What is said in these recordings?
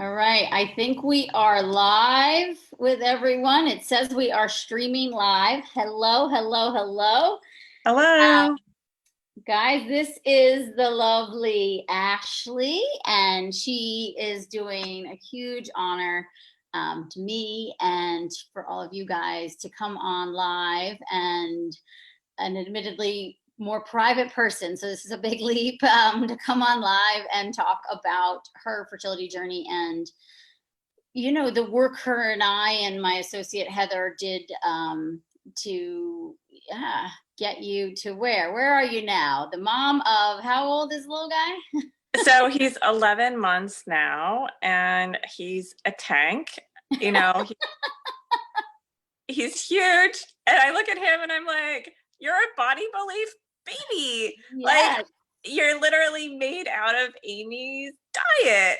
All right. I think we are live with everyone. It says we are streaming live. Hello, hello, hello. Hello. Guys, this is the lovely Ashley, and she is doing a huge honor to me and for all of you guys to come on live and an admittedly more private person. So this is a big leap to come on live and talk about her fertility journey and, you know, the work her and I and my associate Heather did to get you to where are you now? The mom of, how old is the little guy? So he's 11 months now, and he's a tank. You know, he's huge. And I look at him and I'm like, you're a body belief baby. Yes. Like, you're literally made out of Aimee's diet.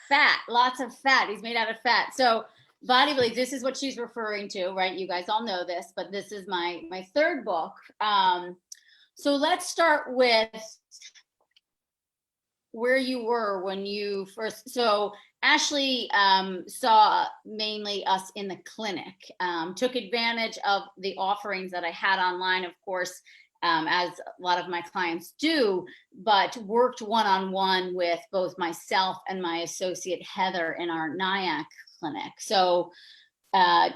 Fat, lots of fat. He's made out of fat. So body belief, this is what she's referring to, right? You guys all know this, but this is my third book. So let's start with where you were when you first. So Ashley saw mainly us in the clinic, took advantage of the offerings that I had online, of course, as a lot of my clients do, but worked one-on-one with both myself and my associate Heather in our Nyack clinic. So tell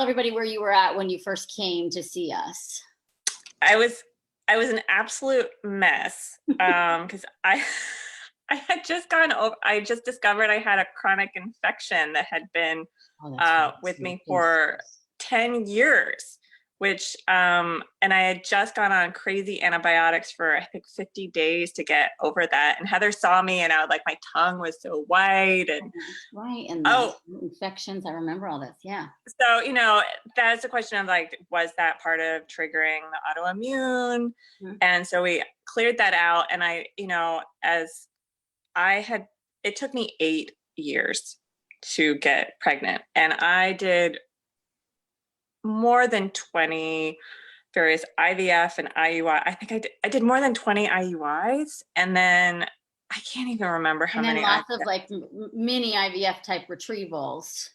everybody where you were at when you first came to see us. I was an absolute mess because I had just I just discovered I had a chronic infection that had been with me for 10 years, which and I had just gone on crazy antibiotics for I think 50 days to get over that. And Heather saw me and my tongue was so white and right. And infections, I remember all this. Yeah. So, that's a question of like, was that part of triggering the autoimmune? Mm-hmm. And so we cleared that out. And it took me 8 years to get pregnant. And I did more than 20 various IVF and IUI. I think I did more than 20 IUIs. And then I can't even remember how many. And then lots of like mini IVF type retrievals.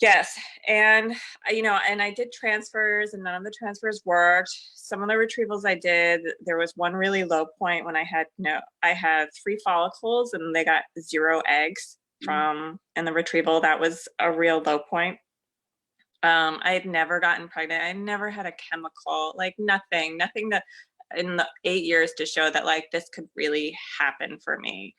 Yes. And, and I did transfers and none of the transfers worked. Some of the retrievals I did, there was one really low point when I had 3 follicles and they got 0 eggs in the retrieval. That was a real low point. I had never gotten pregnant. I never had a chemical, like nothing that in the 8 years to show that like this could really happen for me.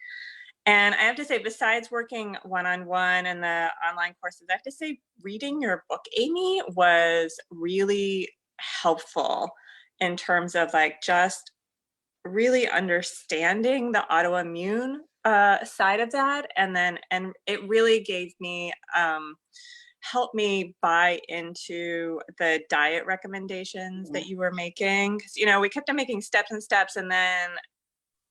And I have to say, besides working one-on-one and the online courses, I have to say reading your book, Aimee, was really helpful in terms of like just really understanding the autoimmune side of that. And it really gave me, helped me buy into the diet recommendations that you were making. Because, we kept on making steps and steps and then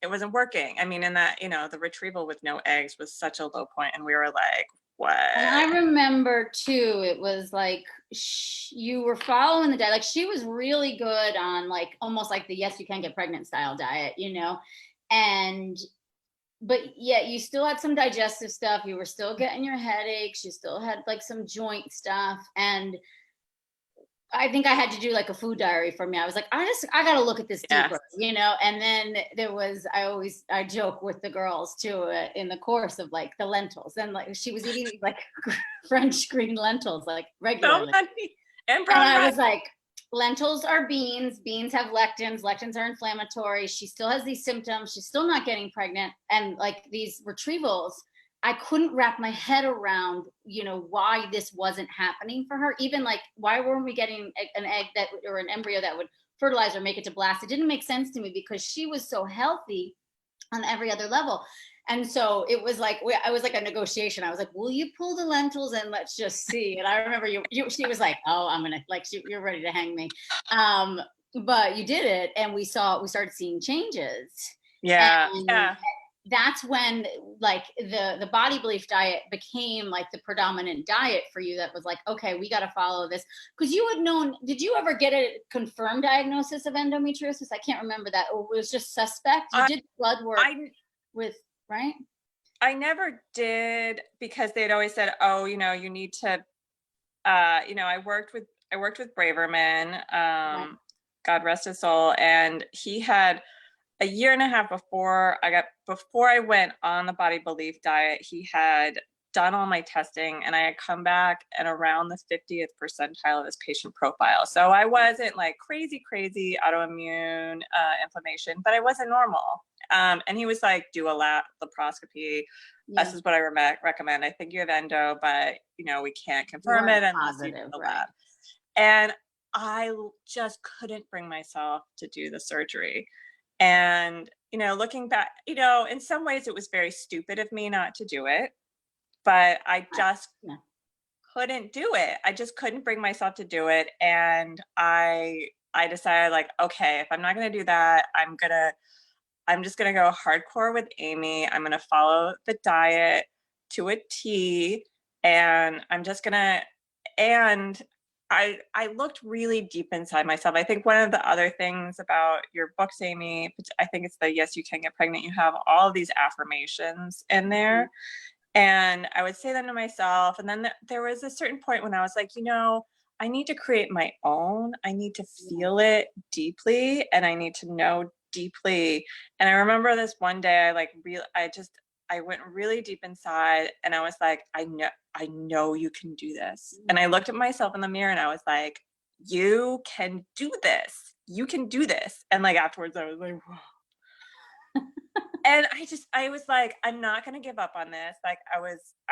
it wasn't working. I mean, the retrieval with no eggs was such a low point, and we were like, what? And I remember too, it was like you were following the diet. Like she was really good on like almost like the yes, you can get pregnant style diet, but yeah, you still had some digestive stuff. You were still getting your headaches. You still had like some joint stuff. And I think I had to do like a food diary for me. I was like, I got to look at this deeper, and then there was, I joke with the girls too in the course of like the lentils, and like she was eating like French green lentils, like regularly. And I was like, lentils are beans. Beans have lectins. Lectins are inflammatory. She still has these symptoms. She's still not getting pregnant. And like these retrievals, I couldn't wrap my head around, why this wasn't happening for her. Even like, why weren't we getting an egg or an embryo that would fertilize or make it to blast? It didn't make sense to me because she was so healthy on every other level. And so it was like, I was like a negotiation. I was like, will you pull the lentils and let's just see? And I remember she was like, oh, I'm going to like, you're ready to hang me. But you did it. And we started seeing changes. Yeah. That's when like the body belief diet became like the predominant diet for you. That was like, okay, we got to follow this. Because you had known, did you ever get a confirmed diagnosis of endometriosis? I can't remember that. Or it was just suspect? You did blood work with, right? I never did, because they'd always said, oh, you need to, I worked with Braverman, Right. God rest his soul. And he had a year and a half before I went on the Body Belief diet, he had done all my testing, and I had come back at around the 50th percentile of his patient profile. So I wasn't like crazy autoimmune inflammation, but I wasn't normal. And he was like, do a laparoscopy. Yeah. This is what I recommend. I think you have endo, but we can't You confirm weren't it unless you do positive, the right? lab. And I just couldn't bring myself to do the surgery. And, looking back, in some ways it was very stupid of me not to do it, but I Right. just Yeah. couldn't do it. I just couldn't bring myself to do it. And I decided, like, okay, if I'm not going to do that, I'm just going to go hardcore with Aimee. I'm going to follow the diet to a T, and I'm just going to, and I looked really deep inside myself. I think one of the other things about your books, Aimee, I think it's the Yes, You Can Get Pregnant. You have all of these affirmations in there. Mhm. And I would say them to myself. And then there was a certain point when I was like, I need to create my own. I need to Yeah. feel it deeply, and I need to know deeply. And I remember this one day, I went really deep inside, and I was like, I know you can do this. And I looked at myself in the mirror, and I was like, you can do this. You can do this. And like afterwards, I was like, whoa. And I was like, I'm not going to give up on this. Like I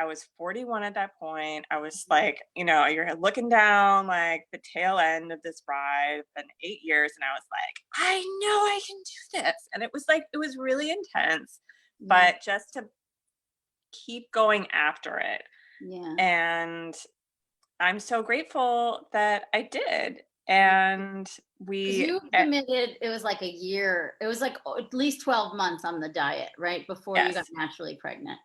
was 41 at that point. I was like, you're looking down like the tail end of this ride. It's been 8 years. And I was like, I know I can do this. And it was really intense, Yeah. but just to keep going after it. Yeah. And I'm so grateful that I did. Yeah. And Because we, you committed, it was like a year, it was like at least 12 months on the diet, right? Before you got yes, naturally pregnant.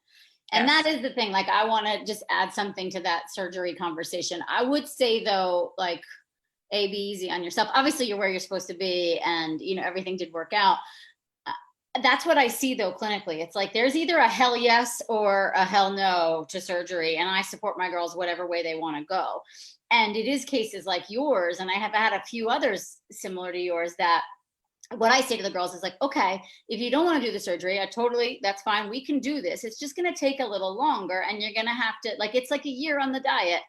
And that yes. is the thing. Like, I want to just add something to that surgery conversation. I would say, though, like, be easy on yourself. Obviously, you're where you're supposed to be, and everything did work out. That's what I see, though, clinically. It's like there's either a hell yes or a hell no to surgery, and I support my girls whatever way they want to go. And it is cases like yours, and I have had a few others similar to yours, that what I say to the girls is like, okay, if you don't want to do the surgery, that's fine. We can do this. It's just going to take a little longer, and you're going to have to, like, it's like a year on the diet.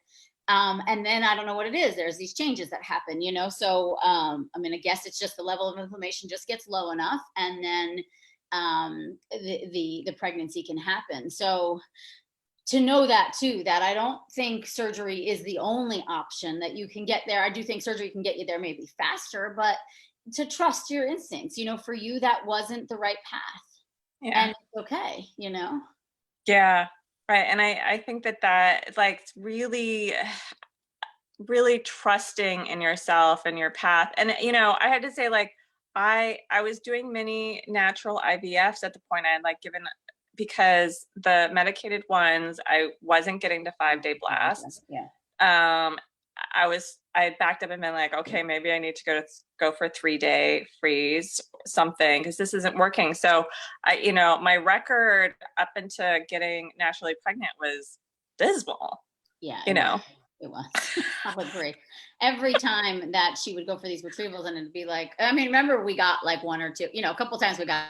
And then I don't know what it is. There's these changes that happen, So I mean, I guess it's just the level of inflammation just gets low enough, and then the pregnancy can happen. So to know that too, that I don't think surgery is the only option that you can get there. I do think surgery can get you there maybe faster, but to trust your instincts, for you, that wasn't the right path, Yeah. and it's okay. Yeah. Right. And I think that like really, really trusting in yourself and your path. And, I had to say, like, I was doing many natural IVFs at the point I had like given, because the medicated ones, I wasn't getting to 5-day blasts. Yeah. Um, I had backed up and been like, okay, maybe I need to go for 3-day freeze, something, because this isn't working. So my record up into getting naturally pregnant was dismal, Yeah, you know. it was. I'll agree. Every time that she would go for these retrievals, and it'd be like, I mean, remember we got like one or two, a couple times we got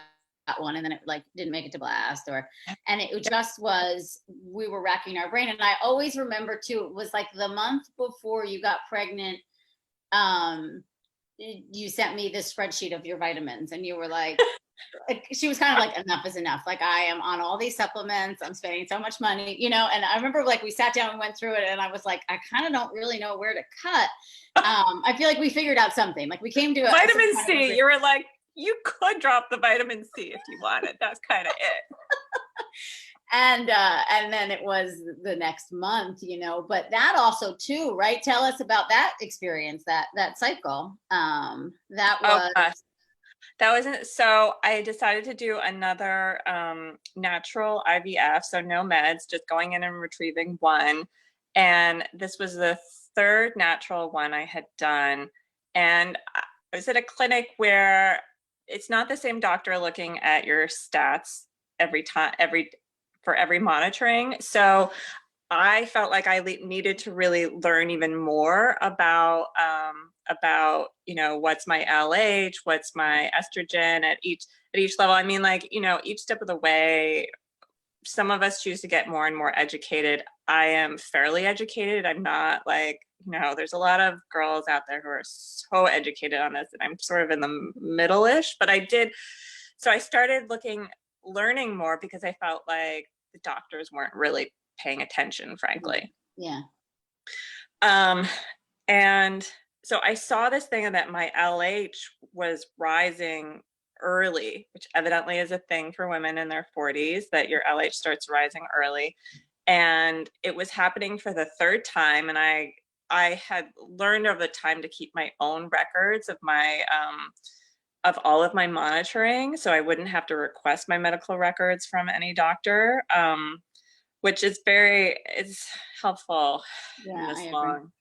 one, and then it like didn't make it to blast, and it just was, we were racking our brain. And I always remember too, it was like the month before you got pregnant. You sent me this spreadsheet of your vitamins, and you were like, she was kind of like, enough is enough. Like, I am on all these supplements. I'm spending so much money, and I remember like we sat down and went through it, and I was like, I kind of don't really know where to cut. I feel like we figured out something. Like, we came to Vitamin C. You were like, you could drop the vitamin C if you wanted. That's kind of it. And then it was the next month, but that also too, right? Tell us about that experience, that cycle. That was, that wasn't, so I decided to do another natural IVF, so no meds, just going in and retrieving one. And this was the third natural one I had done. And I was at a clinic where it's not the same doctor looking at your stats every for every monitoring. So I felt like I needed to really learn even more about, you know, what's my LH, what's my estrogen at each level. I mean, like, you know, each step of the way, some of us choose to get more and more educated. I am fairly educated. I'm not like, you know, there's a lot of girls out there who are so educated on this, and I'm sort of in the middle-ish, but so I started learning more because I felt like the doctors weren't really paying attention, frankly. Yeah. And so I saw this thing that my LH was rising early, which evidently is a thing for women in their 40s, that your LH starts rising early. And it was happening for the third time. And I had learned over the time to keep my own records of of all of my monitoring, so I wouldn't have to request my medical records from any doctor, which is it's helpful in this long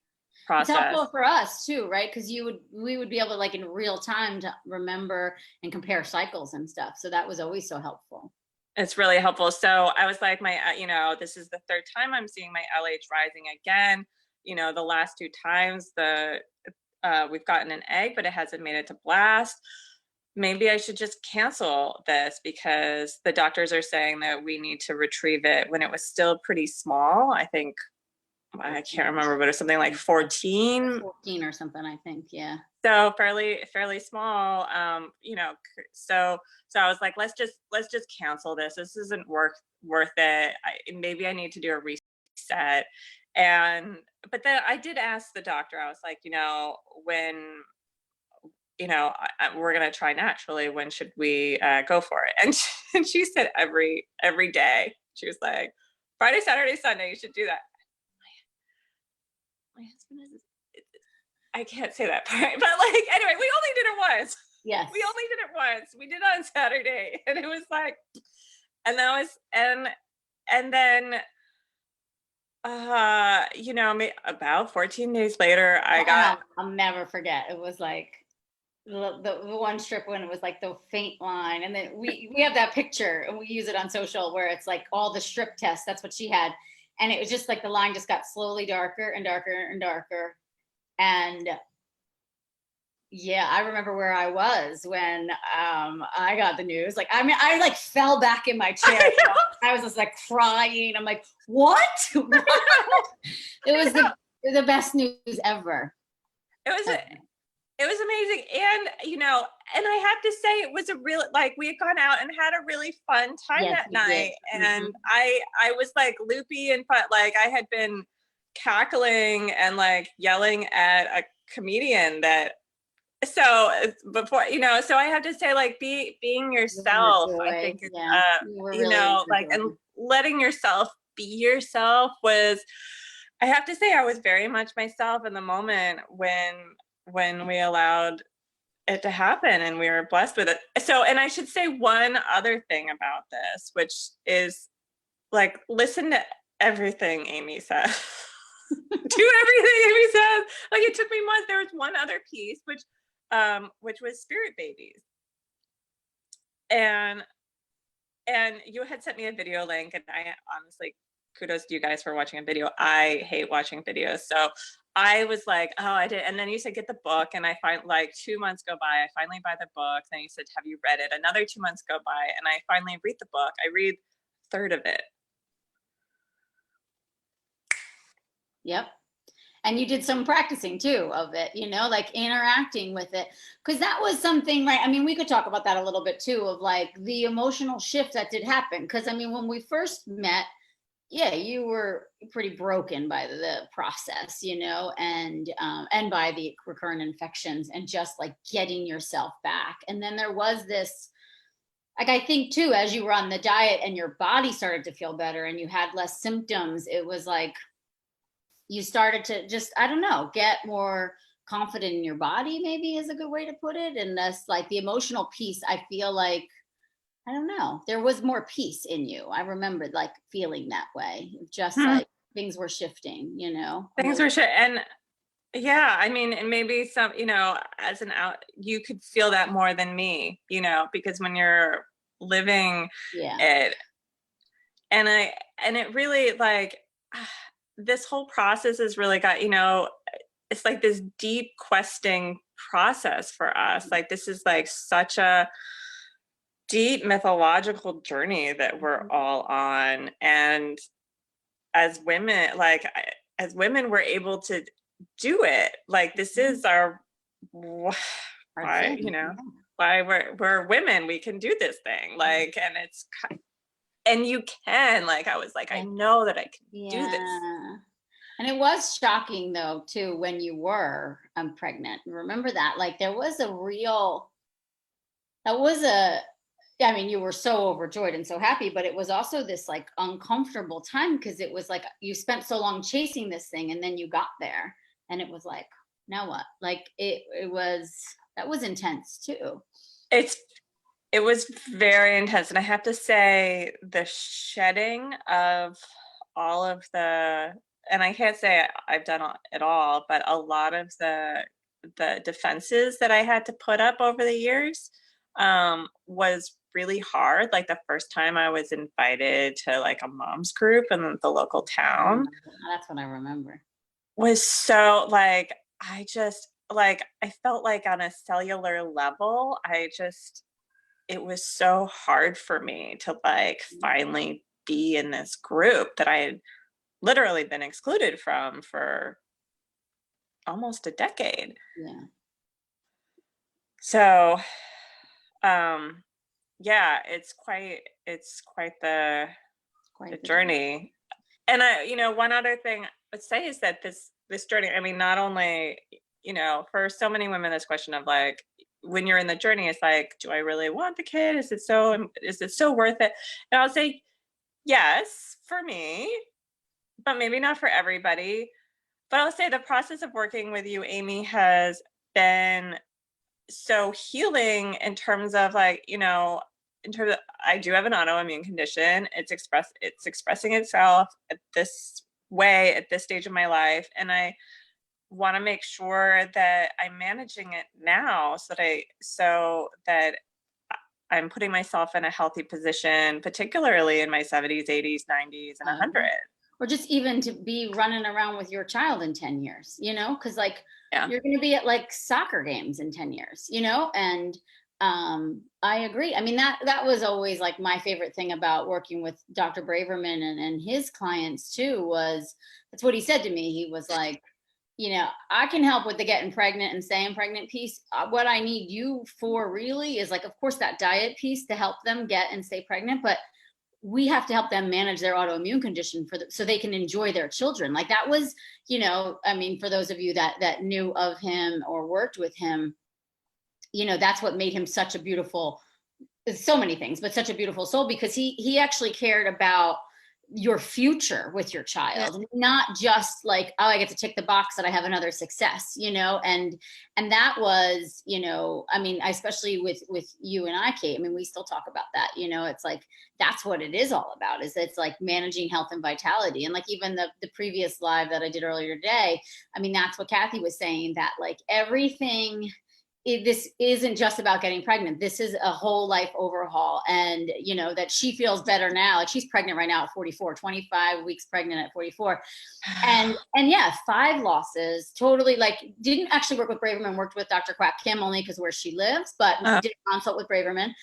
It's process. helpful for us too, right? Because we would be able to, like, in real time, to remember and compare cycles and stuff. So that was always so helpful. It's really helpful. So I was like, you know, this is the third time I'm seeing my LH rising again. You know, the last two times we've gotten an egg, but it hasn't made it to blast. Maybe I should just cancel this, because the doctors are saying that we need to retrieve it when it was still pretty small. I think, I can't remember, but it's something like 14 or something, I think. Yeah. So fairly small. You know, so I was like, let's just cancel this. This isn't worth it. Maybe I need to do a reset. But then I did ask the doctor, I was like, you know, when, you know, we're going to try naturally, when should we go for it? And she said every day. She was like, Friday, Saturday, Sunday, you should do that. My husband is, I can't say that part, but like, anyway, we only did it once. Yes. We only did it once. We did it on Saturday, and it was like, and that was, and then, you know, about 14 days later, I'll never forget. It was like the one strip when it was like the faint line, and then we have that picture and we use it on social where it's like all the strip tests. That's what she had, and it was just like the line just got slowly darker and darker and darker. And yeah, I remember where I was when I got the news. Like, I mean, I like fell back in my chair. I was just like crying. I'm like, what? It was the best news ever. It was amazing. And, you know, and I have to say, it was a real, like, we had gone out and had a really fun time that night. And I was like loopy and fun. Like, I had been cackling and like yelling at a comedian so before, you know, so I have to say, like, being yourself, I think, you know, like, and letting yourself be yourself was, I have to say, I was very much myself in the moment when we allowed it to happen and we were blessed with it. So, and I should say one other thing about this, which is, like, listen to everything Aimee said. Do everything Aimee says. Like, it took me months. There was one other piece, which was spirit babies. And you had sent me a video link, and I honestly, kudos to you guys for watching a video. I hate watching videos. So I was like, oh, I did. And then you said, get the book. And I find, like, 2 months go by. I finally buy the book. Then you said, have you read it? Another 2 months go by. And I finally read the book. I read a third of it. Yep. And you did some practicing too of it, you know, like interacting with it. Because that was something, right? I mean, we could talk about that a little bit too, of like the emotional shift that did happen. Because I mean, when we first met, yeah, you were pretty broken by the process, you know, and by the recurrent infections and just like getting yourself back. And then there was this, like, I think too, as you were on the diet and your body started to feel better and you had less symptoms, it was like you started to just, I don't know, get more confident in your body, maybe is a good way to put it. And that's like the emotional piece. I feel like, I don't know, there was more peace in you. I remembered like feeling that way, just like things were shifting, you know. Things were shifting. And yeah, I mean, and maybe some, you know, as an out, you could feel that more than me, you know, because when you're living it, and it really like, this whole process has really got, you know, it's like this deep questing process for us. Like this is like such a deep mythological journey that we're all on. And as women, like as women, we're able to do it. Like this is our why, you know, why we're women, we can do this thing. Like, and it's, and you can, like, I was like, I know that I can do this. And it was shocking though, too, when you were pregnant. Remember that? Like there was a real, that was a, I mean, you were so overjoyed and so happy, but it was also this like uncomfortable time because it was like you spent so long chasing this thing and then you got there and it was like, now what? Like it was, that was intense too. It was very intense. And I have to say the shedding of all of the, and I can't say I've done it all, but a lot of the defenses that I had to put up over the years was really hard. Like the first time I was invited to like a mom's group in the local town. That's what I remember. Was so like, I just like, I felt like on a cellular level, it was so hard for me to like finally be in this group that I had literally been excluded from for almost a decade. Yeah. So, yeah, it's quite the journey. And I, you know, one other thing I would say is that this journey, I mean, not only, you know, for so many women, this question of like, when you're in the journey, it's like, do I really want the kid? Is it so worth it? And I'll say, yes, for me, but maybe not for everybody. But I'll say the process of working with you, Aimee, has been so healing in terms of like, you know, in terms of, I do have an autoimmune condition. It's expressing itself at this way at this stage of my life. And I want to make sure that I'm managing it now so that I'm putting myself in a healthy position, particularly in my 70s, 80s, 90s, and 100. Or just even to be running around with your child in 10 years, you know, because like you're going to be at like soccer games in 10 years, you know, and I agree. I mean, that was always like my favorite thing about working with Dr. Braverman and his clients too, was that's what he said to me. He was like, you know, I can help with the getting pregnant and staying pregnant piece. What I need you for really is like, of course, that diet piece to help them get and stay pregnant, but we have to help them manage their autoimmune condition so they can enjoy their children. Like that was, you know, I mean, for those of you that knew of him or worked with him, you know, that's what made him such a beautiful, so many things, but such a beautiful soul, because he actually cared about your future with your child, not just like, oh, I get to tick the box that I have another success, you know, and that was, you know, I mean, especially with you and I, Kate, I mean, we still talk about that, you know, it's like, that's what it is all about, is it's like managing health and vitality. And like even the previous live that I did earlier today, I mean, that's what Kathy was saying, that like everything, this isn't just about getting pregnant. This is a whole life overhaul. And, you know, that she feels better now. Like she's pregnant right now at 44, 25 weeks pregnant at 44. And yeah, 5 losses, totally like didn't actually work with Braverman, worked with Dr. Quack Kim only because where she lives, but did a consult with Braverman.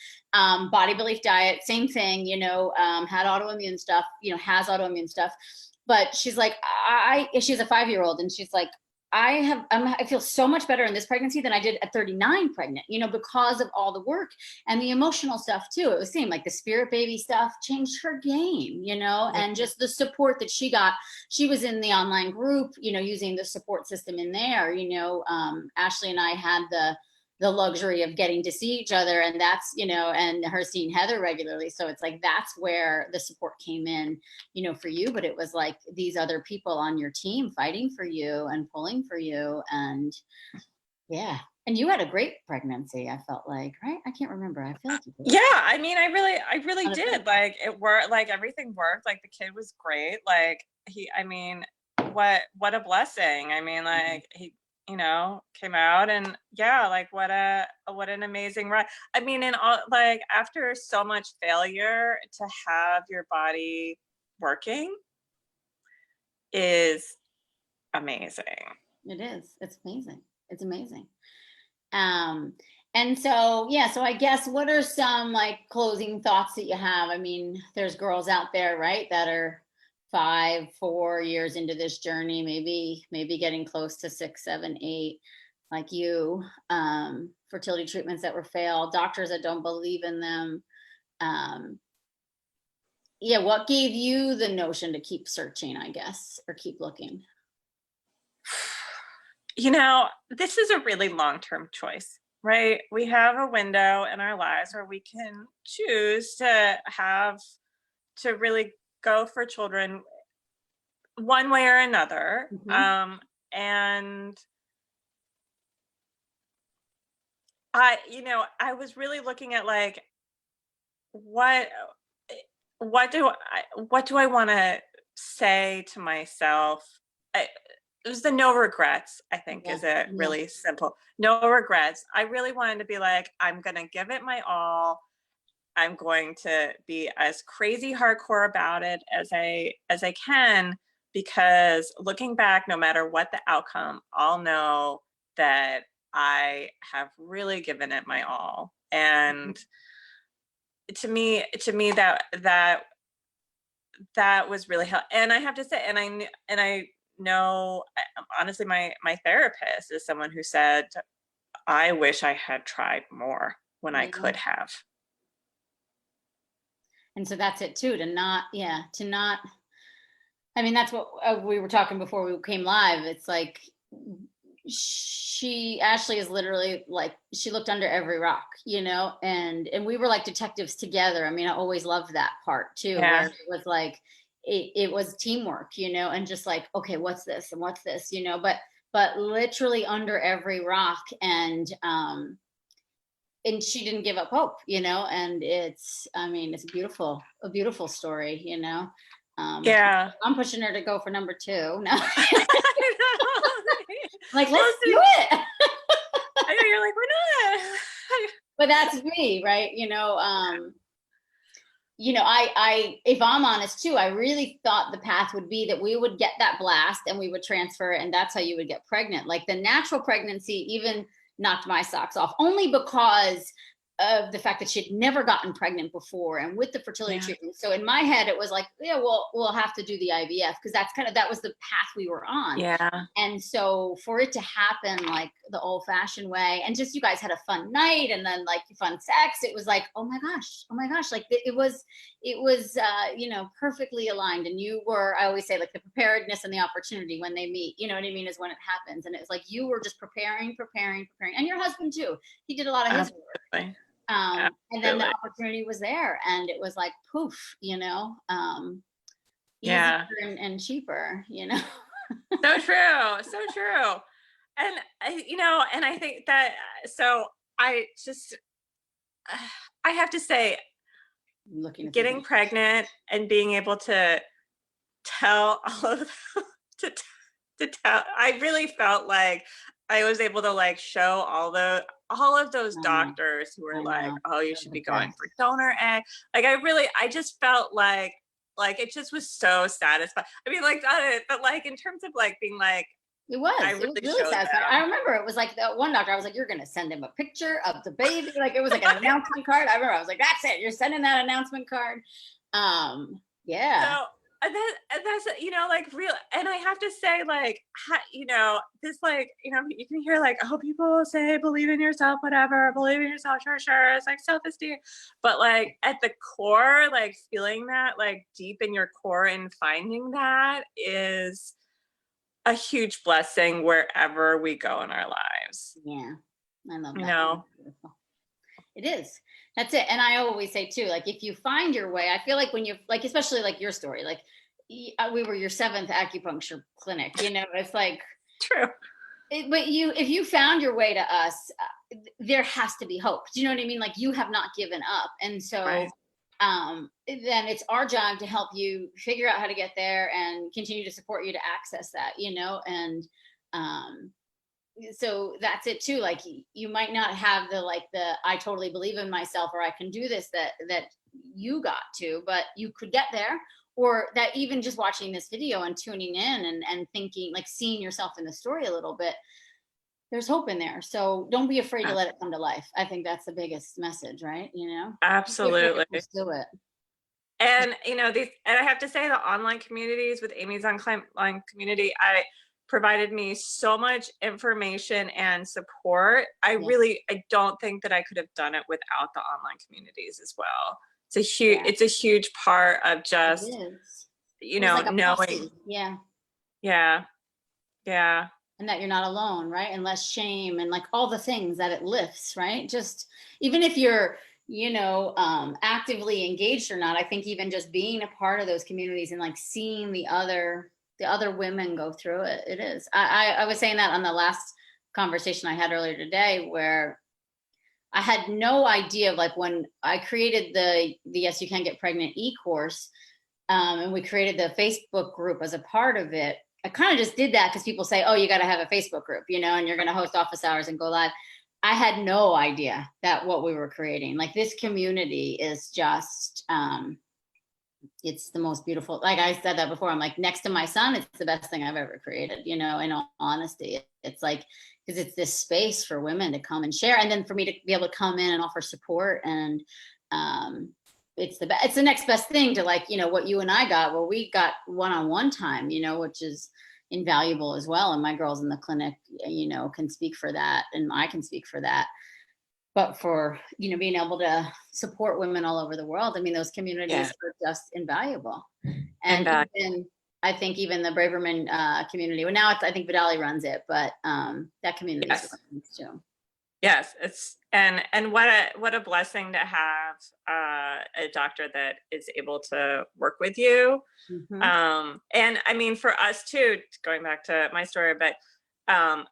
Body belief diet, same thing, you know, had autoimmune stuff, you know, has autoimmune stuff. But she's like, she's a 5-year-old and she's like, I feel so much better in this pregnancy than I did at 39 pregnant, you know, because of all the work and the emotional stuff too. It was same, like the spirit baby stuff changed her game, you know, and just the support that she got. She was in the online group, you know, using the support system in there, you know. Ashley and I had the luxury of getting to see each other, and that's, you know, and her seeing Heather regularly. So it's like, that's where the support came in, you know, for you, but it was like these other people on your team fighting for you and pulling for you. And yeah. And you had a great pregnancy, I felt like, right? I can't remember. I feel like you did. Yeah, I mean, I really did. Like it worked, like everything worked, like the kid was great. Like I mean, what a blessing. I mean, like came out, and yeah, like what an amazing ride. I mean, and all, like after so much failure, to have your body working is amazing. It is. It's amazing. It's amazing. Um, and so, yeah, so I guess what are some like closing thoughts that you have? I mean, there's girls out there, right, that are 4 years into this journey, maybe getting close to 6, 7, 8, like you, fertility treatments that were failed, doctors that don't believe in them. Um, yeah, what gave you the notion to keep searching, I guess, or keep looking? This is a really long-term choice, right? We have a window in our lives where we can choose to really go for children one way or another. Mm-hmm. And I was really looking at like, what do I want to say to myself? It was the no regrets, I think, Yeah, is a yeah. really simple no regrets. I really wanted to be like, I'm going to give it my all. I'm going to be as crazy hardcore about it as I can, because looking back, no matter what the outcome, I'll know that I have really given it my all. And to me that was really helpful. And I have to say, and I know, honestly, my therapist is someone who said, I wish I had tried more when I Yeah. could have. And so that's it too, to not, I mean, that's what we were talking before we came live. It's like Ashley is literally like, she looked under every rock, and we were like detectives together. I mean, I always loved that part too, where Yeah. it was like, it was teamwork, and just like, okay, what's this and what's this, but literally under every rock. And she didn't give up hope, and I mean, it's a beautiful story, Yeah. I'm pushing her to go for number 2. No. Like, Well, let's do see, it. I know you're like, we're not. But that's me, right? I if I'm honest too, I really thought the path would be that we would get that blast and we would transfer, and that's how you would get pregnant. Like the natural pregnancy even knocked my socks off, only because of the fact that she'd never gotten pregnant before, and with the fertility Yeah. treatment. So in my head, it was like, yeah, well, we'll have to do the IVF, because that was the path we were on. Yeah. And so for it to happen like the old fashioned way, and just you guys had a fun night and then like fun sex, it was like, oh my gosh, like it was perfectly aligned. And I always say, like, the preparedness and the opportunity when they meet, you know what I mean, is when it happens. And it was like you were just preparing, and your husband too. He did a lot of his work. Absolutely. And then the Absolutely. opportunity was there, and it was like poof, easier Yeah. and cheaper. So true. So true. And and I think that, so I just, I have to say, Looking at the getting pregnant and being able to tell all of to to tell, I really felt like I was able to like show all of those I know, doctors who were I like, know. oh, you They're should the be going best. for donor egg. Like I just felt like it just was so satisfying. I mean, like not it, but like in terms of like being like, I It was really really showed satisfying. I them. remember it was like that one doctor, I was like, you're going to send him a picture of the baby. Like it was like an announcement card. I remember I was like, that's it. You're sending that announcement card. So, Yeah, that's like real. And I have to say, like, this, like, you can hear like, oh, people say believe in yourself, whatever, believe in yourself, sure, it's like self-esteem. But like at the core, like feeling that like deep in your core and finding that is a huge blessing wherever we go in our lives. yeah. I love You that. know? That's beautiful. It is. That's it. And I always say too, like if you find your way, I feel like when you like, especially like your story, like we were your 7th acupuncture clinic. It's like, True. but if you found your way to us, there has to be hope. Do you know what I mean? Like you have not given up, and so Right. then it's our job to help you figure out how to get there and continue to support you to access that. And so that's it too. Like you might not have the I totally believe in myself or I can do this that you got to, but you could get there. Or that even just watching this video and tuning in and thinking, like seeing yourself in the story a little bit, there's hope in there. So don't be afraid to let it come to life. I think that's the biggest message, right? You know, Absolutely. Just do it. And and I have to say, the online communities with Aimee's online community, I provided me so much information and support. I don't think that I could have done it without the online communities as well. It's a huge part of just, like knowing. Yeah. And that you're not alone, right? And less shame and like all the things that it lifts, right? Just even if you're, actively engaged or not, I think even just being a part of those communities and like seeing the other women go through it, it is. I was saying that on the last conversation I had earlier today, where I had no idea of like when I created the Yes You Can Get Pregnant e-course, and we created the Facebook group as a part of it. I kind of just did that because people say, oh, you got to have a Facebook group, and you're going to host office hours and go live. I had no idea that what we were creating, like this community is just, it's the most beautiful. Like I said that before, I'm like, next to my son, it's the best thing I've ever created, in all honesty. It's like, because it's this space for women to come and share. And then for me to be able to come in and offer support. And it's the next best thing to what you and I got. Well, we got one-on-one time, which is invaluable as well. And my girls in the clinic, can speak for that. And I can speak for that. But for, being able to support women all over the world, I mean, those communities are just invaluable. And I think even the Braverman community, well, now I think Vidali runs it, but that community is too. Yes, it's and what a blessing to have a doctor that is able to work with you. Mm-hmm. And I mean, for us too, going back to my story, but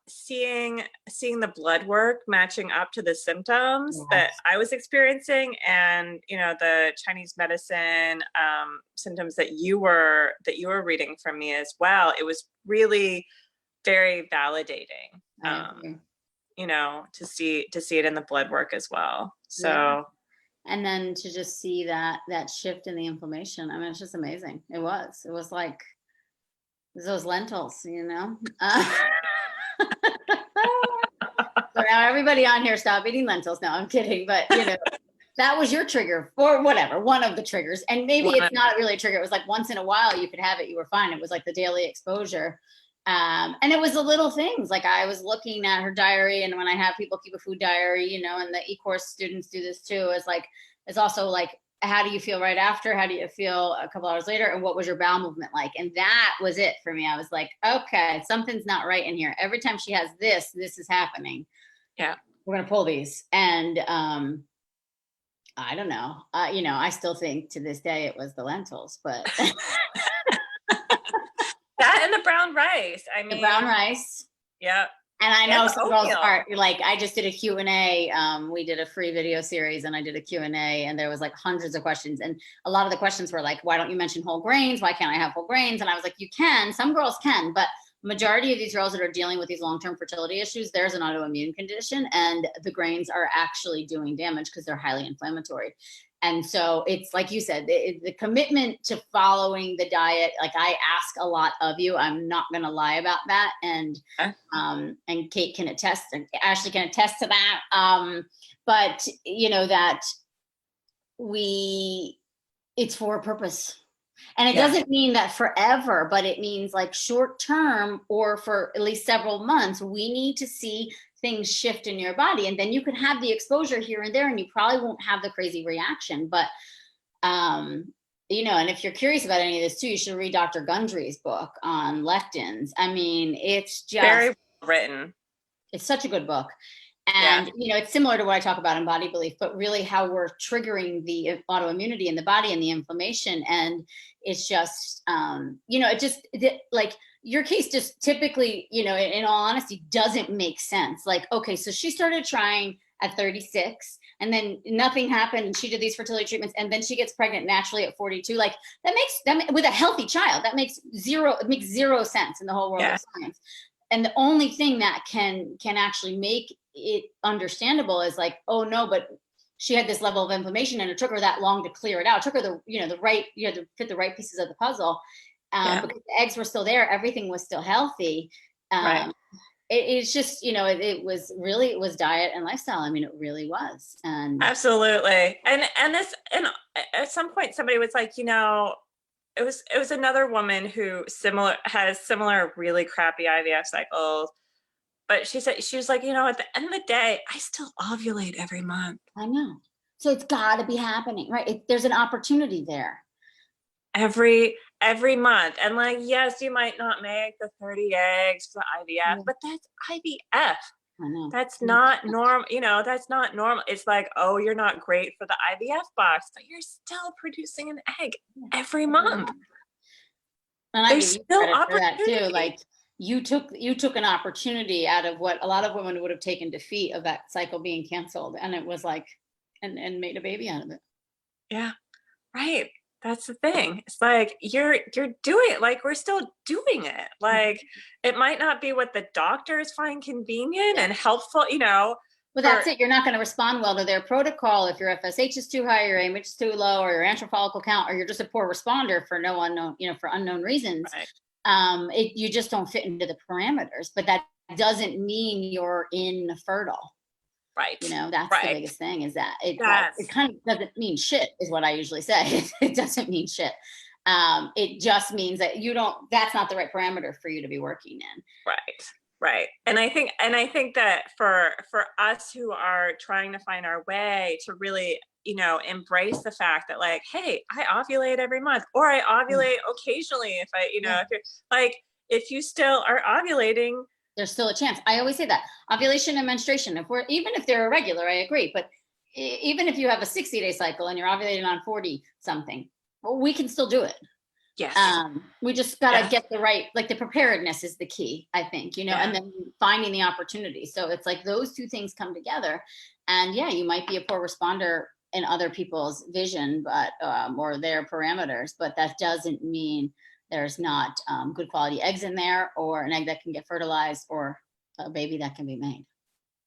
seeing the blood work matching up to the symptoms that I was experiencing, and the Chinese medicine symptoms that you were reading from me as well, it was really very validating. To see it in the blood work as well. So, and then to just see that shift in the inflammation, I mean, it's just amazing. It was like those lentils, So now everybody on here, stop eating lentils. No, I'm kidding. But, that was your trigger or whatever, one of the triggers. And maybe it's not really a trigger. It was like once in a while you could have it, you were fine. It was like the daily exposure. And it was the little things, like I was looking at her diary, and when I have people keep a food diary, and the e-course students do this too, it's also like, how do you feel right after? How do you feel a couple hours later? And what was your bowel movement like? And that was it for me. I was like, okay, something's not right in here. Every time she has this is happening. Yeah. We're going to pull these. And, I don't know. I still think to this day it was the lentils, but that and the brown rice. I mean, the brown rice. Yeah. And I know some girls are like, I just did a Q&A. We did a free video series and I did a Q&A, and there was like hundreds of questions. And a lot of the questions were like, why don't you mention whole grains? Why can't I have whole grains? And I was like, you can, some girls can, but majority of these girls that are dealing with these long-term fertility issues, there's an autoimmune condition, and the grains are actually doing damage because they're highly inflammatory. And so it's like you said, the commitment to following the diet, like I ask a lot of you, I'm not going to lie about that. And Kate can attest, and Ashley can attest to that. But that it's for a purpose. And it doesn't mean that forever, but it means like short term, or for at least several months, we need to see things shift in your body. And then you can have the exposure here and there, and you probably won't have the crazy reaction. But, and if you're curious about any of this too, you should read Dr. Gundry's book on lectins. I mean, it's just very well written. It's such a good book. And, it's similar to what I talk about in Body Belief, but really how we're triggering the autoimmunity in the body and the inflammation. And it's just, like your case just typically, in all honesty, doesn't make sense. Like, okay, so she started trying at 36 and then nothing happened. And she did these fertility treatments, and then she gets pregnant naturally at 42. Like that with a healthy child, that makes zero sense in the whole world of science. and the only thing that can actually make it understandable is like, oh no, but she had this level of inflammation and it took her that long to clear it out. It took her the right, to fit the right pieces of the puzzle. Because the eggs were still there, everything was still healthy. Right. It's just, it was diet and lifestyle. I mean, it really was. And absolutely. And at some point somebody was like, it was another woman who has similar really crappy IVF cycles. But she was like, at the end of the day, I still ovulate every month. I know. So it's got to be happening, right? There's an opportunity there. Every month. And like, yes, you might not make the 30 eggs for IVF, but that's IVF. I know. That's not normal. That's not normal. It's like, oh, you're not great for the IVF box, but you're still producing an egg every month. And I give you credit for that too. Like you took an opportunity out of what a lot of women would have taken defeat of that cycle being canceled. And it was like, and made a baby out of it. Yeah. Right. That's the thing. It's like, you're doing it. Like, we're still doing it. Like, it might not be what the doctors find convenient and helpful, Well, that's it. You're not going to respond well to their protocol if your FSH is too high, your AMH is too low, or your antral follicle count, or you're just a poor responder for for unknown reasons. Right. You just don't fit into the parameters. But that doesn't mean you're infertile. Right. That's the biggest thing, is that it kind of doesn't mean shit, is what I usually say. It doesn't mean shit. It just means that that's not the right parameter for you to be working in. Right. And I think that for us who are trying to find our way to really, embrace the fact that like, hey, I ovulate every month, or I ovulate occasionally. If if you're like, if you still are ovulating, there's still a chance. I always say that ovulation and menstruation, even if they're irregular, I agree. But even if you have a 60-day cycle and you're ovulating on 40 something, well, we can still do it. Yes. We just got to get the right, like the preparedness is the key, I think, and then finding the opportunity. So it's like those two things come together, and you might be a poor responder in other people's vision, but, or their parameters, but that doesn't mean there's not good quality eggs in there, or an egg that can get fertilized, or a baby that can be made.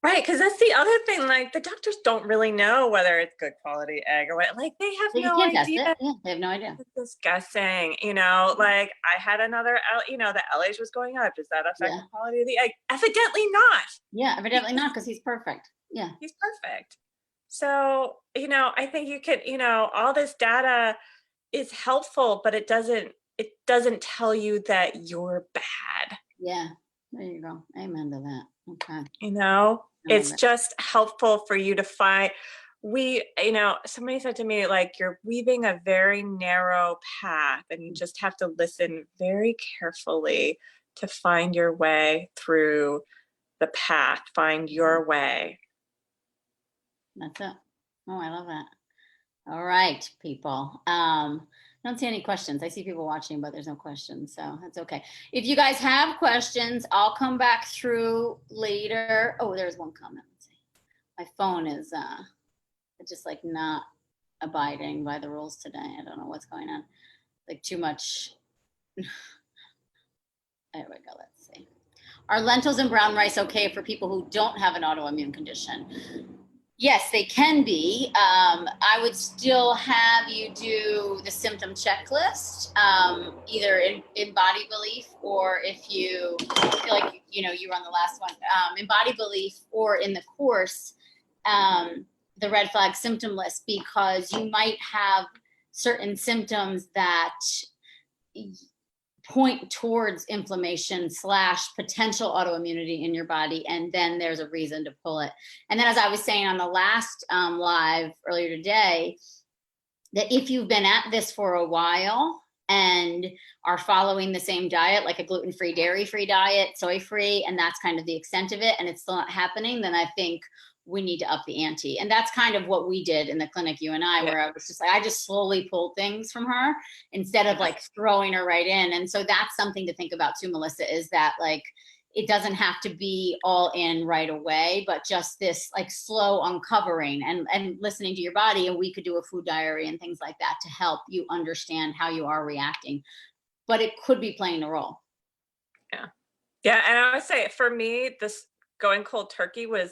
Right, because that's the other thing. Like, the doctors don't really know whether it's good quality egg or what. Like, they have no idea. Yeah, they have no idea. It's disgusting. Like, I had another, the LH was going up. Does that affect the quality of the egg? Evidently not. Yeah, evidently not, because he's perfect. Yeah, he's perfect. So, I think you could, all this data is helpful, but it doesn't tell you that you're bad. Yeah, there you go. Amen to that. Okay. It's just helpful for you to find. Somebody said to me, like, you're weaving a very narrow path, and you just have to listen very carefully to find your way through the path, find your way. That's it. Oh, I love that. All right, people. I don't see any questions. I see people watching, but there's no questions, so that's okay. If you guys have questions, I'll come back through later. Oh, there's one comment. Let's see. My phone is just like not abiding by the rules today. I don't know what's going on. Like too much. There we go. Let's see. Are lentils and brown rice okay for people who don't have an autoimmune condition? Yes, they can be. I would still have you do the symptom checklist, either in Body Belief, or if you feel like, you were on the last one, in Body Belief, or in the course, the red flag symptom list, because you might have certain symptoms that point towards inflammation / potential autoimmunity in your body, and then there's a reason to pull it. And then, as I was saying on the last live earlier today, that if you've been at this for a while and are following the same diet, like a gluten-free, dairy-free diet, soy-free, and that's kind of the extent of it, and it's still not happening, then I think we need to up the ante. And that's kind of what we did in the clinic, you and I, where I was just like, I just slowly pulled things from her instead of like throwing her right in. And so that's something to think about too, Melissa, is that like, it doesn't have to be all in right away, but just this like slow uncovering and listening to your body. And we could do a food diary and things like that to help you understand how you are reacting, but it could be playing a role. Yeah. Yeah, and I would say for me, this going cold turkey was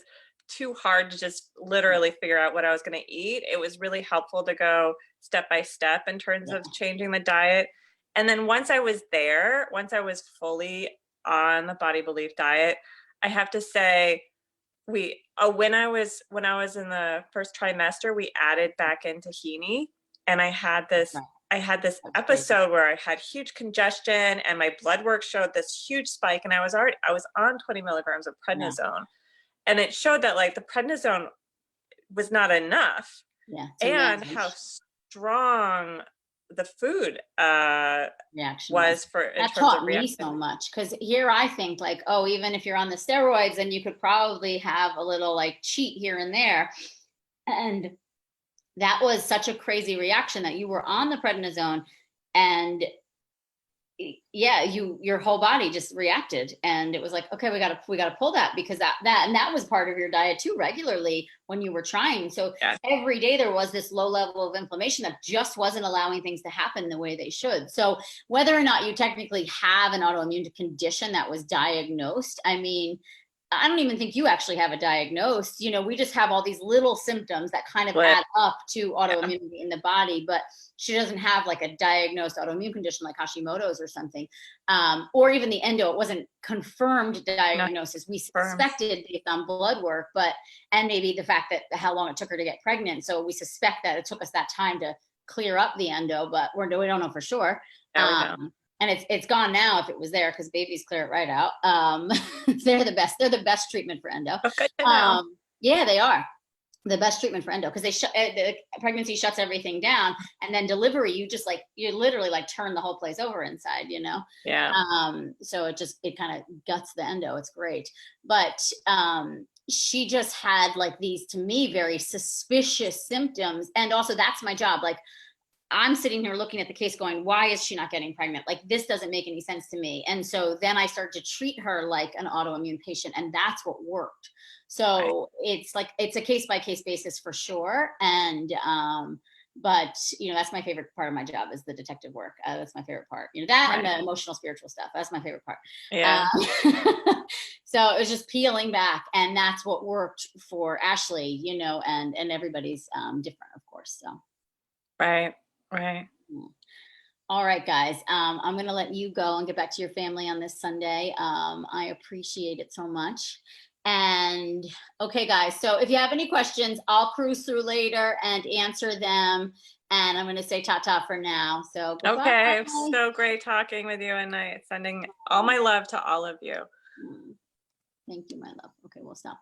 too hard to just literally figure out what I was going to eat. It was really helpful to go step by step in terms Yeah. of changing the diet. And then once I was there, once I was fully on the body belief diet, I have to say when I was in the first trimester, we added back in tahini, and Right. I had this That's crazy. episode where I had huge congestion and my blood work showed this huge spike, and I was on 20 milligrams of Yeah. prednisone, and it showed that like the prednisone was not enough, Yeah. To and how manage. strong the food Reaction was. was for in That terms of taught me so reaction. much because here I think like, oh, even if you're on the steroids, then you could probably have a little like cheat here and there. And that was such a crazy reaction that you were on the prednisone and yeah, your whole body just reacted, and it was like, okay, we gotta pull that, because that was part of your diet too, regularly when you were trying. So Yeah, every day there was this low level of inflammation that just wasn't allowing things to happen the way they should. So whether or not you technically have an autoimmune condition that was diagnosed, I mean, I don't even think you actually have a diagnosed. We just have all these little symptoms that kind of but add up to yeah, autoimmunity in the body, but she doesn't have like a diagnosed autoimmune condition like Hashimoto's or something, or even the endo. It wasn't confirmed no diagnosis. We firm. suspected based on blood work, and maybe the fact that how long it took her to get pregnant. So we suspect that it took us that time to clear up the endo, but we don't know for sure. Now we don't. And it's gone now if it was there, because babies clear it right out. They're the best. They're the best treatment for endo. Oh, good to know. Yeah, they are the best treatment for endo, because the pregnancy shuts everything down, and then delivery, you literally like turn the whole place over inside. Yeah. So it kind of guts the endo. It's great. But she just had like these, to me, very suspicious symptoms. And also that's my job. Like, I'm sitting here looking at the case going, why is she not getting pregnant? Like, this doesn't make any sense to me. And so then I started to treat her like an autoimmune patient, and that's what worked. Right. So it's a case by case basis for sure. And, but that's my favorite part of my job, is the detective work. That's my favorite part, that and Right. the emotional, spiritual stuff. That's my favorite part. Yeah. So it was just peeling back, and that's what worked for Ashley, and everybody's different, of course. So. Right. Right. All right, guys. I'm going to let you go and get back to your family on this Sunday. I appreciate it so much. And okay, guys. So if you have any questions, I'll cruise through later and answer them. And I'm going to say ta-ta for now. So goodbye. Okay. So great talking with you, and I sending all my love to all of you. Thank you, my love. Okay, we'll stop.